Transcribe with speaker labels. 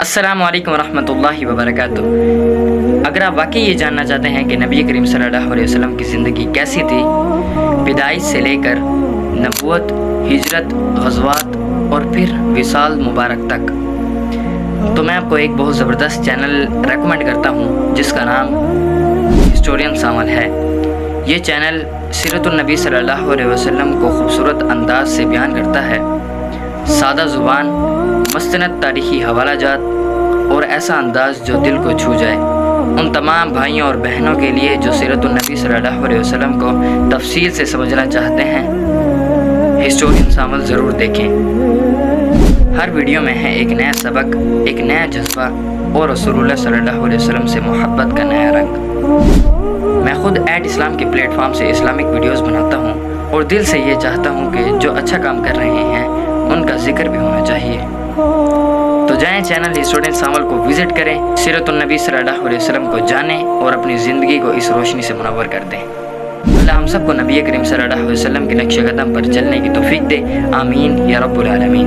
Speaker 1: السلام علیکم ورحمۃ اللہ وبرکاتہ۔ اگر آپ واقعی یہ جاننا چاہتے ہیں کہ نبی کریم صلی اللہ علیہ وسلم کی زندگی کیسی تھی، پیدائش سے لے کر نبوت، ہجرت، غزوات اور پھر وصال مبارک تک، تو میں آپ کو ایک بہت زبردست چینل ریکمینڈ کرتا ہوں جس کا نام ہسٹورین سامل ہے۔ یہ چینل سیرت النبی صلی اللہ علیہ وسلم کو خوبصورت انداز سے بیان کرتا ہے، سادہ زبان، مستند تاریخی حوالہ جات اور ایسا انداز جو دل کو چھو جائے۔ ان تمام بھائیوں اور بہنوں کے لیے جو سیرت النبی صلی اللہ علیہ وسلم کو تفصیل سے سمجھنا چاہتے ہیں، ہسٹورین سامل ضرور دیکھیں۔ ہر ویڈیو میں ہے ایک نیا سبق، ایک نیا جذبہ اور رسول اللہ صلی اللہ علیہ وسلم سے محبت کا نیا رنگ۔ میں خود @اسلام کے پلیٹ فارم سے اسلامک ویڈیوز بناتا ہوں اور دل سے یہ چاہتا ہوں کہ جو اچھا کام کر رہے ہیں ان کا ذکر بھی ہونا چاہیے۔ تو جائیں چینل ہسٹورین سامل کو وزٹ کریں، سیرت النبی صلی اللہ علیہ وسلم کو جانیں اور اپنی زندگی کو اس روشنی سے منور کر دیں۔ اللہ ہم سب کو نبی کریم صلی اللہ علیہ وسلم کے نقش قدم پر چلنے کی توفیق دے، آمین یا رب العالمین۔